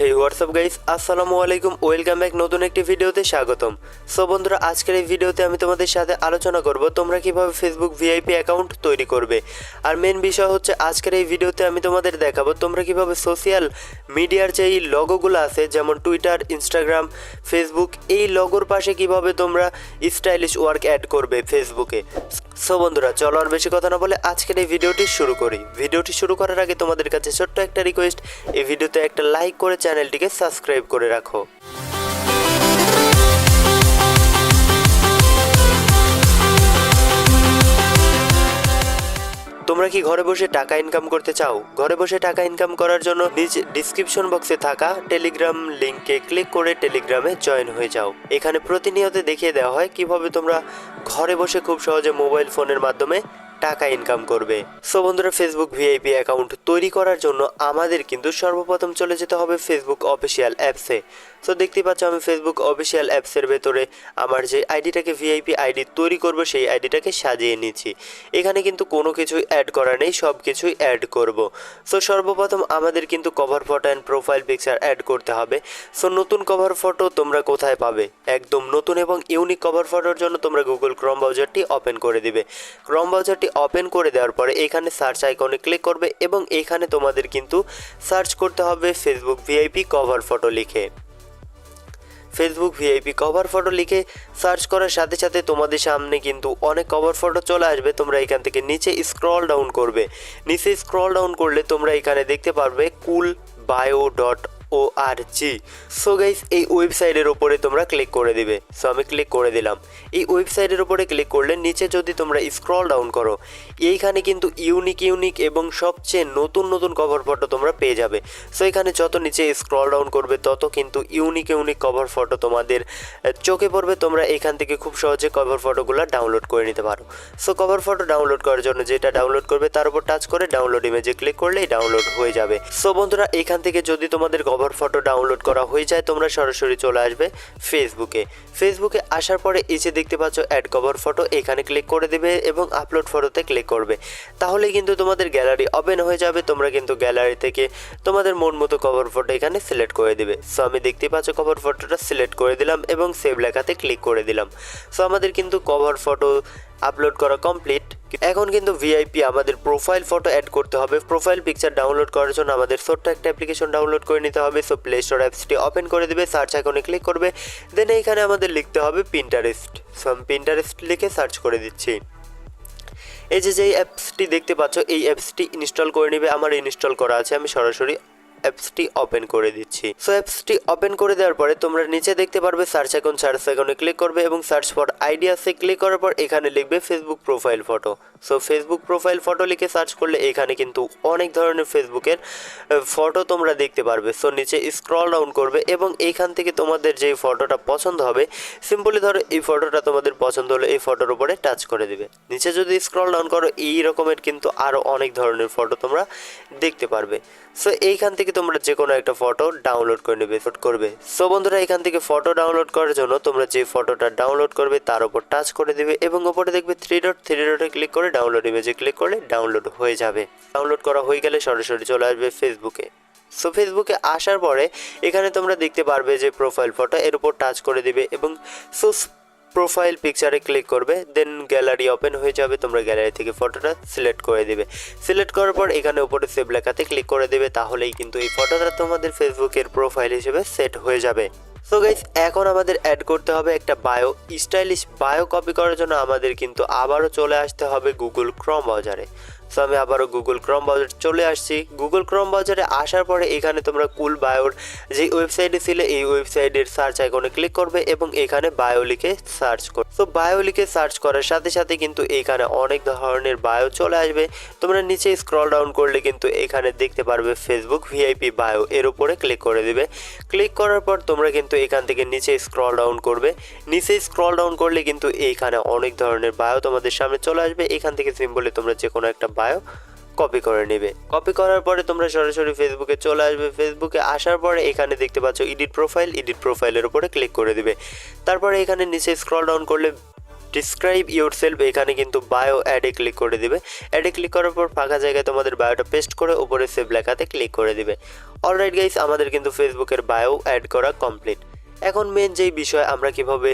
হেই WhatsApp guys, আসসালামু আলাইকুম। Welcome back নতুন একটি ভিডিওতে স্বাগতম। সো বন্ধুরা, আজকের এই ভিডিওতে আমি তোমাদের সাথে আলোচনা করব তোমরা কিভাবে ফেসবুক ভিআইপি অ্যাকাউন্ট তৈরি করবে। আর মেন বিষয় হচ্ছে আজকের এই ভিডিওতে আমি তোমাদের দেখাবো তোমরা কিভাবে সোশ্যাল মিডিয়ার যে এই লগোগুলো আছে, যেমন টুইটার, ইনস্টাগ্রাম, ফেসবুক, এই লগোর পাশে কিভাবে তোমরা স্টাইলিশ ওয়ার্ক অ্যাড করবে ফেসবুকে। সো বন্ধুরা, চলো আর বেশি কথা না বলে আজকের এই ভিডিওটি শুরু করি। ভিডিওটি শুরু করার আগে তোমাদের কাছে ছোট্ট একটা রিকোয়েস্ট, এই ভিডিওতে একটা লাইক করে চ্যানেলটিকে সাবস্ক্রাইব করে রাখো। তোমরা কি ঘরে বসে টাকা ইনকাম করতে চাও? ঘরে বসে টাকা ইনকাম করার জন্য নিচে ডিসক্রিপশন বক্সে থাকা টেলিগ্রাম লিংকে ক্লিক করে টেলিগ্রামে জয়েন হয়ে যাও। এখানে প্রতিনিয়ত দেখিয়ে দেওয়া হয় কিভাবে তোমরা ঘরে বসে খুব সহজে মোবাইল ফোনের মাধ্যমে টাকা ইনকাম করবে। সো বন্ধুরা, ফেসবুক ভিআইপি অ্যাকাউন্ট তৈরি করার জন্য আমাদের কিন্তু সর্বপ্রথম চলে যেতে হবে ফেসবুক অফিসিয়াল অ্যাপসে। সো দেখতে পাচ্ছ আমি ফেসবুক অফিসিয়াল অ্যাপসের ভেতরে আমার যে আইডিটাকে ভিআইপি আইডি তৈরি করব সেই আইডিটাকে সাজিয়ে নিচ্ছি। এখানে কিন্তু কোনো কিছুই অ্যাড করা নেই, সব কিছুই অ্যাড করব। সো সর্বপ্রথম আমাদের কিন্তু cover photo and profile picture add করতে হবে। সো নতুন কভার ফটো তোমরা কোথায় পাবে? একদম নতুন এবং ইউনিক কভার ফটোর জন্য তোমরা গুগল ক্রোম ব্রাউজারটি ওপেন করে দিবে। ক্রোম ব্রাউজারটি ওপেন করে দেওয়ার পরে এখানে সার্চ আইকনে ক্লিক করবে এবং এখানে তোমাদের কিন্তু সার্চ করতে হবে ফেসবুক ভিআইপি কভার ফটো লিখে। ফেসবুক ভিআইপি কভার ফটো লিখে সার্চ করার সাথে সাথে তোমাদের সামনে কিন্তু অনেক কভার ফটো চলে আসবে। তোমরা এখান থেকে নিচে স্ক্রল ডাউন করবে। নিচে স্ক্রল ডাউন করলে তোমরা এখানে দেখতে পারবে coolbio.org। সো গাইস, এই ওয়েবসাইটের উপরে তোমরা ক্লিক করে দিবে। সো আমি ক্লিক করে দিলাম। এই ওয়েবসাইটের উপরে ক্লিক করলে নিচে যদি তোমরা স্ক্রল ডাউন করো, এইখানে কিন্তু ইউনিক এবং সবচেয়ে নতুন নতুন কভার ফটো তোমরা পেয়ে যাবে। সো এখানে যত নিচে স্ক্রল ডাউন করবে তত কিন্তু ইউনিক কভার ফটো তোমাদের চোখে পড়বে। তোমরা এখান থেকে খুব সহজে কভার ফটোগুলো ডাউনলোড করে নিতে পারো। সো কভার ফটো ডাউনলোড করার জন্য যেটা ডাউনলোড করবে তার উপর টাচ করে ডাউনলোড ইমেজে ক্লিক করলেই ডাউনলোড হয়ে যাবে। সো বন্ধুরা, এখান থেকে যদি তোমাদের কভার ফটো ডাউনলোড করা হয়ে যায় তোমরা সরাসরি চলে আসবে ফেসবুকে আসার পরে এই যে দেখতে পাচ্ছ অ্যাড কভার ফটো, এখানে ক্লিক করে দেবে এবং আপলোড ফটোতে ক্লিক করবে। তাহলে কিন্তু তোমাদের গ্যালারি ওপেন হয়ে যাবে। তোমরা কিন্তু গ্যালারি থেকে তোমাদের মন মতো কভার ফটো এখানে সিলেক্ট করে দেবে। সো আমি দেখতে পাচ্ছ কভার ফটোটা সিলেক্ট করে দিলাম এবং সেভ লেখাতে ক্লিক করে দিলাম। সো আমাদের কিন্তু কভার ফটো আপলোড করা কমপ্লিট। এখন কিন্তু ভিআইপি আমাদের প্রোফাইল ফটো অ্যাড করতে হবে। প্রোফাইল পিকচার ডাউনলোড করার জন্য আমাদের ছোট্ট একটা অ্যাপ্লিকেশন ডাউনলোড করে নিতে হবে। সো প্লে স্টোর অ্যাপসটি ওপেন করে দেবে, সার্চ আইকনে ক্লিক করবে, দেন এইখানে আমাদের লিখতে হবে পিন্টারেস্ট। সো আমি পিন্টারেস্ট লিখে সার্চ করে দিচ্ছি। এই যে অ্যাপসটি দেখতে পাচ্ছ এই অ্যাপসটি ইনস্টল করে নেবে। আমার ইনস্টল করা আছে, আমি সরাসরি অ্যাপসটি ওপেন করে দিচ্ছি। সো অ্যাপসটি ওপেন করে দেওয়ার পরে তোমরা নিচে দেখতে পারবে সার্চ আইকনে ক্লিক করবে এবং সার্চ ফর আইডিয়াসে ক্লিক করার পর এখানে লিখবে Facebook profile photo. So Facebook profile photo লিখে সার্চ করলে এখানে কিন্তু অনেক ধরনের ফেসবুকের ফটো তোমরা দেখতে পারবে। সো নিচে স্ক্রল ডাউন করবে এবং এইখান থেকে তোমাদের যে ফটোটা পছন্দ হবে, সিম্পলি ধরো এই ফটোটা তোমাদের পছন্দ হলে এই ফটোর উপরে টাচ করে দিবে। নিচে যদি স্ক্রল ডাউন করো এই রকমের কিন্তু আরও অনেক ধরনের ফটো তোমরা দেখতে পারবে। সো এইখান থেকে তোমরা যে কোনো একটা ফটো ডাউনলোড করে নেবে করবে। সো বন্ধুরা, এখান থেকে ফটো ডাউনলোড করার জন্য তোমরা যে ফটোটা ডাউনলোড করবে তার উপর টাচ করে দিবে এবং উপরে দেখবে থ্রি ডটে ক্লিক করে ডাউনলোড ইমেজে ক্লিক করলে ডাউনলোড হয়ে যাবে। ডাউনলোড করা হয়ে গেলে সরাসরি চলে আসবে ফেসবুকে। সো ফেসবুকে আসার পরে এখানে তোমরা দেখতে পারবে যে প্রোফাইল ফটো, এর উপর টাচ করে দিবে এবং প্রোফাইল পিকচারে ক্লিক করবে, দেন গ্যালারি ওপেন হয়ে যাবে। তোমরা গ্যালারি থেকে ফটোটা সিলেক্ট করে দিবে। সিলেক্ট করার পর এখানে উপরে সেভ লেখাতে ক্লিক করে দেবে। তাহলেই কিন্তু এই ফটোটা তোমাদের ফেসবুকের প্রোফাইল হিসেবে সেট হয়ে যাবে। সো গাইস, এখন আমাদের অ্যাড করতে হবে একটা বায়ো। স্টাইলিশ বায়ো কপি করার জন্য আমাদের কিন্তু আবারও চলে আসতে হবে গুগল ক্রোম ব্রাউজারে। সো আমি আবারও গুগল ক্রোম ব্রাউজারে চলে আসছি। গুগল ক্রোম ব্রাউজারে আসার পরে এখানে তোমরা কুল বায়োর যে ওয়েবসাইটে ছিলে এই ওয়েবসাইটের সার্চ আইকনে ক্লিক করবে এবং এখানে বায়ো লিখে সার্চ করবে। সো বায়ো লিখে সার্চ করার সাথে সাথে কিন্তু এখানে অনেক ধরনের বায়ো চলে আসবে। তোমরা নিচে স্ক্রল ডাউন করলে কিন্তু এখানে দেখতে পারবে ফেসবুক ভিআইপি বায়ো, এর উপরে ক্লিক করে দিবে। ক্লিক করার পর তোমরা কিন্তু এখান থেকে নিচে স্ক্রল ডাউন করবে। নিচে স্ক্রল ডাউন করলে কিন্তু এইখানে অনেক ধরনের বায়ো তোমাদের সামনে চলে আসবে। এখান থেকে সিম্পলি তোমরা যে কোনো একটা বায়ো কপি করে নেবে। কপি করার পরে তোমরা সরাসরি ফেসবুকে চলে আসবে। ফেসবুকে আসার পরে এখানে দেখতে পাচ্ছ এডিট প্রোফাইলের উপরে ক্লিক করে দিবে। তারপরে এখানে নিচে স্ক্রল ডাউন করলে ডিসক্রাইব ইয়োরসেলফ এখানে কিন্তু বায়ো অ্যাডে ক্লিক করে দিবে। অ্যাডে ক্লিক করার পর ফাঁকা জায়গায় তোমাদের বায়োটা পেস্ট করে উপরে সেভ লেখাতে ক্লিক করে দিবে। অলরাইট গাইস, আমাদের কিন্তু ফেসবুকের বায়ো অ্যাড করা কমপ্লিট। এখন মেন যেই বিষয়, আমরা কিভাবে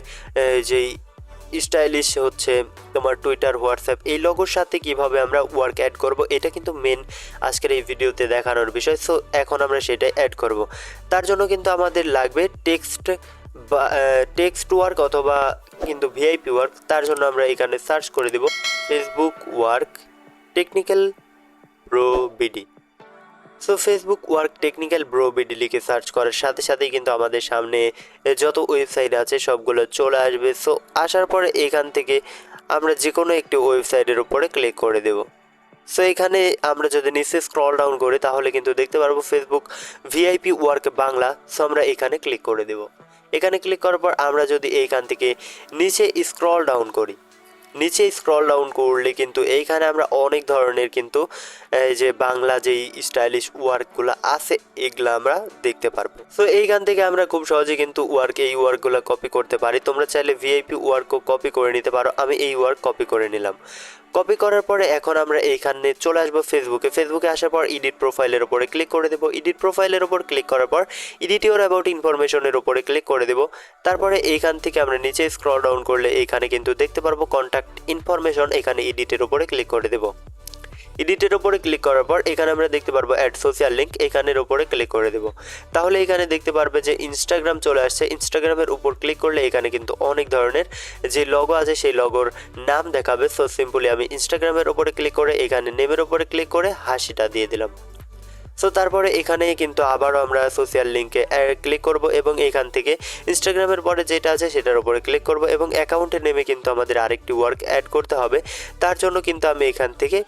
যেই স্টাইলিশ হচ্ছে তোমার টুইটার, হোয়াটসঅ্যাপ এই লোগোর সাথে কিভাবে আমরা ওয়ার্ক অ্যাড করব, এটা কিন্তু মেন আজকের এই ভিডিওতে দেখানোর বিষয়। সো এখন আমরা সেটাই অ্যাড করব। তার জন্য কিন্তু আমাদের লাগবে টেক্সট ওয়ার্ক অথবা কিন্তু ভিআইপি ওয়ার্ক। তার জন্য আমরা এখানে সার্চ করে দেব Facebook work technical bro BD. So Facebook work technical bro BD লিখে সার্চ করার সাথে সাথেই কিন্তু আমাদের সামনে যত ওয়েবসাইট আছে সবগুলো চলে আসবে। সো আসার পরে এখান থেকে আমরা যে কোনো একটি ওয়েবসাইটের উপরে ক্লিক করে দেব। সো এখানে আমরা যদি নিচে স্ক্রল ডাউন করি তাহলে কিন্তু দেখতে পারবো Facebook VIP work Bangla. So আমরা এখানে ক্লিক করে দেব। এখানে ক্লিক করার পর আমরা যদি এইখান থেকে নিচে স্ক্রল ডাউন করি, নিচে স্ক্রল ডাউন করলে কিন্তু এইখানে আমরা অনেক ধরনের কিন্তু এই যে বাংলা যেই স্টাইলিশ ওয়ার্কগুলো আছে এগুলো আমরা দেখতে পারবো। সো এইখান থেকে আমরা খুব সহজে কিন্তু এই ওয়ার্কগুলো কপি করতে পারি। তোমরা চাইলে ভিআইপি ওয়ার্কও কপি করে নিতে পারো। আমি এই ওয়ার্ক কপি করে নিলাম। কপি করার পরে এখন আমরা এইখানে চলে আসবো ফেসবুকে আসার পর এডিট প্রোফাইলের উপরে ক্লিক করে দেবো। এডিট প্রোফাইলের উপর ক্লিক করার পর এডিট ইওর অ্যাবাউট ইনফরমেশনের উপরে ক্লিক করে দেবো। তারপরে এইখান থেকে আমরা নিচে স্ক্রল ডাউন করলে এইখানে কিন্তু দেখতে পারবো কন্ট্যাক্ট ইনফরমেশন, এখানে এডিটের উপরে ক্লিক করে দেবো। এডিটের উপরে ক্লিক করার পর এখানে আমরা দেখতে পারবো অ্যাড সোশ্যাল লিঙ্ক, এখানের উপরে ক্লিক করে দেবো। তাহলে এখানে দেখতে পারবে যে ইনস্টাগ্রাম চলে আসছে। ইনস্টাগ্রামের উপর ক্লিক করলে এখানে কিন্তু অনেক ধরনের যে লগো আছে সেই লগোর নাম দেখাবে। সো সিম্পলি আমি ইনস্টাগ্রামের উপরে ক্লিক করে এখানে নেমের উপরে ক্লিক করে হাসিটা দিয়ে দিলাম। সো তারপরে এখানে কিন্তু আবারও আমরা সোশ্যাল লিঙ্কে ক্লিক করব এবং এখান থেকে ইনস্টাগ্রামের পরে যেটা আছে সেটার উপরে ক্লিক করব এবং অ্যাকাউন্টে নেমে কিন্তু আমাদের আরেকটি ওয়ার্ক অ্যাড করতে হবে। তার জন্য কিন্তু আমি এখান থেকে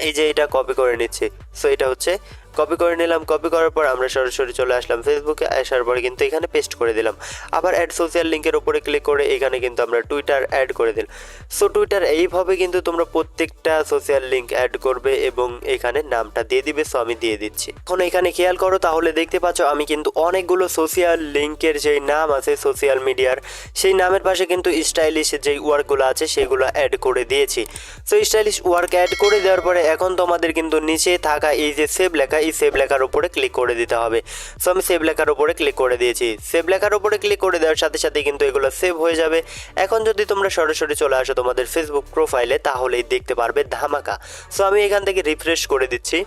এই যে এটা কপি করে নিচ্ছি। সো এটা হচ্ছে কপি করে নিলাম। কপি করার পর আমরা সরাসরি চলে আসলাম ফেসবুকে। আসার পরে কিন্তু এখানে পেস্ট করে দিলাম। আবার অ্যাড সোশ্যাল লিঙ্কের উপরে ক্লিক করে এখানে কিন্তু আমরা টুইটার অ্যাড করে দিলাম। সো টুইটার এইভাবে কিন্তু তোমরা প্রত্যেকটা সোশ্যাল লিঙ্ক অ্যাড করবে এবং এখানে নামটা দিয়ে দিবে। সো আমি দিয়ে দিচ্ছি। এখন এখানে খেয়াল করো তাহলে দেখতে পাচ্ছ আমি কিন্তু অনেকগুলো সোশ্যাল লিঙ্কের যেই নাম আছে সোশ্যাল মিডিয়ার, সেই নামের পাশে কিন্তু স্টাইলিশ যেই ওয়ার্কগুলো আছে সেগুলো অ্যাড করে দিয়েছি। সো স্টাইলিশ ওয়ার্ক অ্যাড করে দেওয়ার পরে এখন তোমাদের কিন্তু নিচে থাকা এই যে সেভ লেখা, এই সেভ লেখার উপরে ক্লিক করে দিতে হবে। সো আমি সেভ লেখার উপরে ক্লিক করে দিয়েছি। সেভ লেখার উপরে ক্লিক করে দেওয়ার সাথে সাথে কিন্তু এগুলো সেভ হয়ে যাবে। এখন যদি তোমরা সরাসরি চলে আসো তোমাদের ফেসবুক প্রোফাইলে তাহলেই দেখতে পারবে ধামাকা। সো আমি এখান থেকে রিফ্রেশ করে দিচ্ছি।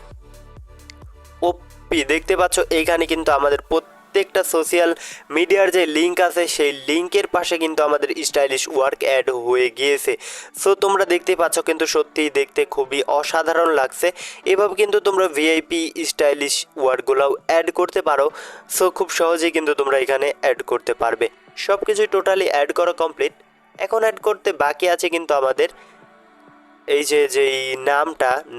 ওপি দেখতে পাচ্ছ এইখানে কিন্তু আমাদের প্রত্যেকটা সোশ্যাল মিডিয়ার যে লিঙ্ক আছে সেই লিঙ্কের পাশে কিন্তু আমাদের স্টাইলিশ ওয়ার্ক অ্যাড হয়ে গিয়েছে। সো তোমরা দেখতে পাচ্ছ কিন্তু সত্যিই দেখতে খুবই অসাধারণ লাগছে। এভাবে কিন্তু তোমরা ভিআইপি স্টাইলিশ ওয়ার্কগুলোও অ্যাড করতে পারো। সো খুব সহজেই কিন্তু তোমরা এখানে অ্যাড করতে পারবে। সব কিছুই টোটালি অ্যাড করা কমপ্লিট। এখন অ্যাড করতে বাকি আছে কিন্তু আমাদের এই যেই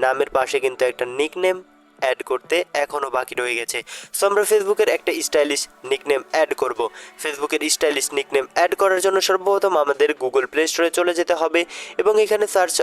নামের পাশে কিন্তু একটা নিকনেম অ্যাড করতে এখনও বাকি রয়ে গেছে। সো আমরা ফেসবুকের একটা স্টাইলিশ নিকনেম অ্যাড করব। ফেসবুকের স্টাইলিশ নিকনেম অ্যাড করার জন্য সর্বপ্রথম আমাদের গুগল প্লে স্টোরে চলে যেতে হবে এবং এখানে সার্চ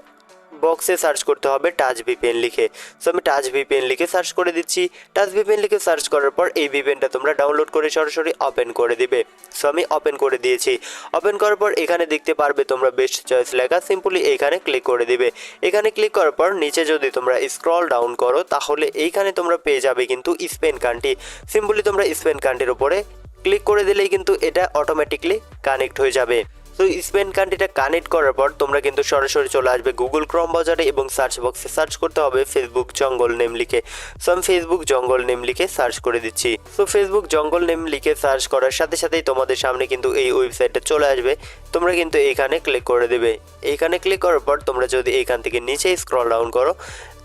বক্সে সার্চ করতে হবে টাচ ভিপিএন লিখে। সো আমি টাচ ভিপিএন লিখে সার্চ করে দিচ্ছি। টাচ ভিপিএন লিখে সার্চ করার পর এই ভিপিএনটা তোমরা ডাউনলোড করে সরাসরি ওপেন করে দিবে। সো আমি ওপেন করে দিয়েছি। ওপেন করার পর এখানে দেখতে পারবে তোমরা বেস্ট চয়েস লেখা, সিম্পলি এইখানে ক্লিক করে দিবে। এখানে ক্লিক করার পর নিচে যদি তোমরা স্ক্রল ডাউন করো তাহলে এইখানে তোমরা পেয়ে যাবে কিন্তু স্পেন কান্ট্রি। সিম্পলি তোমরা স্পেন কান্ট্রির উপরে ক্লিক করে দিলেই কিন্তু এটা অটোমেটিকলি কানেক্ট হয়ে যাবে। তো স্পেন কান্ট্রিটা কানেক্ট করার পর তোমরা কিন্তু সরাসরি চলে আসবে গুগল ক্রোম ব্রাউজারে এবং সার্চ বক্সে সার্চ করতে হবে ফেসবুক জঙ্গল নেম লিখে। সো আমি ফেসবুক জঙ্গল নেম লিখে সার্চ করে দিচ্ছি। সো ফেসবুক জঙ্গল নেম লিখে সার্চ করার সাথে সাথেই তোমাদের সামনে কিন্তু এই ওয়েবসাইটটা চলে আসবে। তোমরা কিন্তু এইখানে ক্লিক করে দেবে। এইখানে ক্লিক করার পর তোমরা যদি এইখান থেকে নিচে স্ক্রল ডাউন করো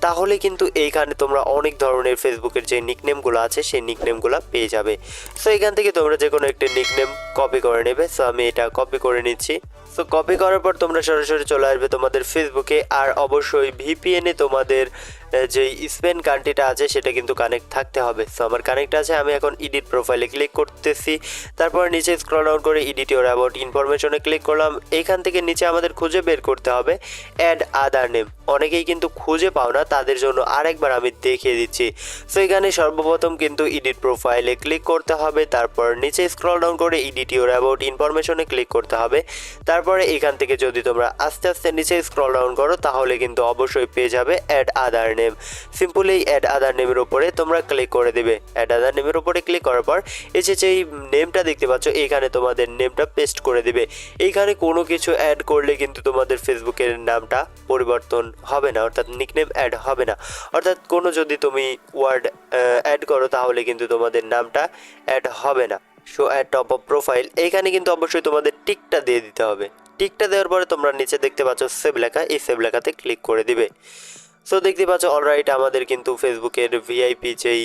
তাহলে কিন্তু এইখানে তোমরা অনেক ধরনের ফেসবুকের যে নিকনেমগুলো আছে সেই নিকনেমগুলো পেয়ে যাবে। সো এখান থেকে তোমরা যে কোনো একটা নিকনেম কপি করে নেবে। সো আমি এটা কপি করে নিচ্ছি। সো কপি করার পর তোমরা সরাসরি চলে আসবে তোমাদের ফেসবুকে। আর অবশ্যই ভিপিএনে তোমাদের যেই স্পেন কান্ট্রিটা আছে সেটা কিন্তু কানেক্ট থাকতে হবে। সো আমার কানেক্ট আছে। আমি এখন এডিট প্রোফাইলে ক্লিক করতেছি। তারপর নিচে স্ক্রল ডাউন করে এডিট ইওর অ্যাবাউট ইনফরমেশনে ক্লিক করলাম। এইখান থেকে নিচে আমাদের খুঁজে বের করতে হবে অ্যাড আদার নেম। অনেকেই কিন্তু খুঁজে পাও না, তাদের জন্য আরেকবার আমি দেখিয়ে দিচ্ছি। সো এখানে সর্বপ্রথম কিন্তু এডিট প্রোফাইলে ক্লিক করতে হবে। তারপর নিচে স্ক্রল ডাউন করে এডিট ইওর অ্যাবাউট ইনফরমেশনে ক্লিক করতে হবে। তারপর তারপরে এখান থেকে যদি তোমরা আস্তে আস্তে নিচে স্ক্রল ডাউন করো তাহলে কিন্তু অবশ্যই পেয়ে যাবে অ্যাড আদার নেম। সিম্পলি এই অ্যাড আদার নেমের উপরে তোমরা ক্লিক করে দেবে। অ্যাড আদার নেমের উপরে ক্লিক করার পর এসেছে এই নেমটা দেখতে পাচ্ছ, এইখানে তোমাদের নেমটা পেস্ট করে দিবে। এইখানে কোনো কিছু অ্যাড করলে কিন্তু তোমাদের ফেসবুকের নামটা পরিবর্তন হবে না, অর্থাৎ নিকনেম অ্যাড হবে না। অর্থাৎ কোনো যদি তুমি ওয়ার্ড অ্যাড করো তাহলে কিন্তু তোমাদের নামটা অ্যাড হবে না। Show add top of profile, এইখানে কিন্তু অবশ্যই তোমাদের টিকটা দিয়ে দিতে হবে। টিকটা দেওয়ার পরে তোমরা নিচে দেখতে পাচ্ছ সেভ লেখা, এই সেভ লেখাতে ক্লিক করে দিবে। সো দেখতে পাচ্ছ অলরাইট আমাদের কিন্তু ফেসবুকের ভিআইপি যেই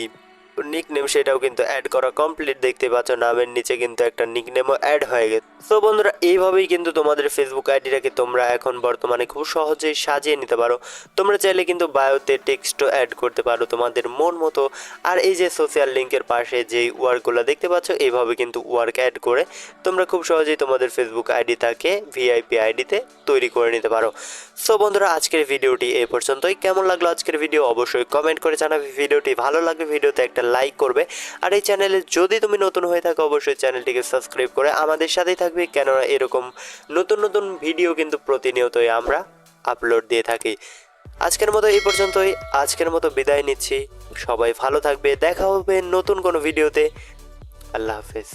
নিকনেম সেটাও কিন্তু অ্যাড করা কমপ্লিট। দেখতে পাচ্ছ নামের নিচে কিন্তু একটা নিকনেমও অ্যাড হয়ে গেছে। সো বন্ধুরা, এইভাবেই কিন্তু তোমাদের ফেসবুক আইডিটাকে তোমরা এখন বর্তমানে খুব সহজেই সাজিয়ে নিতে পারো। তোমরা চাইলে কিন্তু বায়োতে টেক্সটও অ্যাড করতে পারো তোমাদের মন মতো। আর এই যে সোশ্যাল লিঙ্কের পাশে যেই ওয়ার্কগুলো দেখতে পাচ্ছ, এইভাবে কিন্তু ওয়ার্ক অ্যাড করে তোমরা খুব সহজেই তোমাদের ফেসবুক আইডিটাকে ভিআইপি আইডিতে তৈরি করে নিতে পারো। সো বন্ধুরা, আজকের ভিডিওটি এই পর্যন্তই। কেমন লাগলো আজকের ভিডিও অবশ্যই কমেন্ট করে জানাবে। ভিডিওটি ভালো লাগবে ভিডিওতে একটা লাইক করবে। আর এই চ্যানেলে যদি তুমি নতুন হয়ে থাকো অবশ্যই চ্যানেলটিকে সাবস্ক্রাইব করে আমাদের সাথেই থাকবে, কেননা এরকম নতুন নতুন ভিডিও কিন্তু প্রতিনিয়তই আমরা আপলোড দিয়ে থাকি। আজকের মতো এই পর্যন্তই, আজকের মতো বিদায় নিচ্ছি। সবাই ভালো থাকবে, দেখা হবে নতুন কোনো ভিডিওতে। আল্লাহ হাফেজ।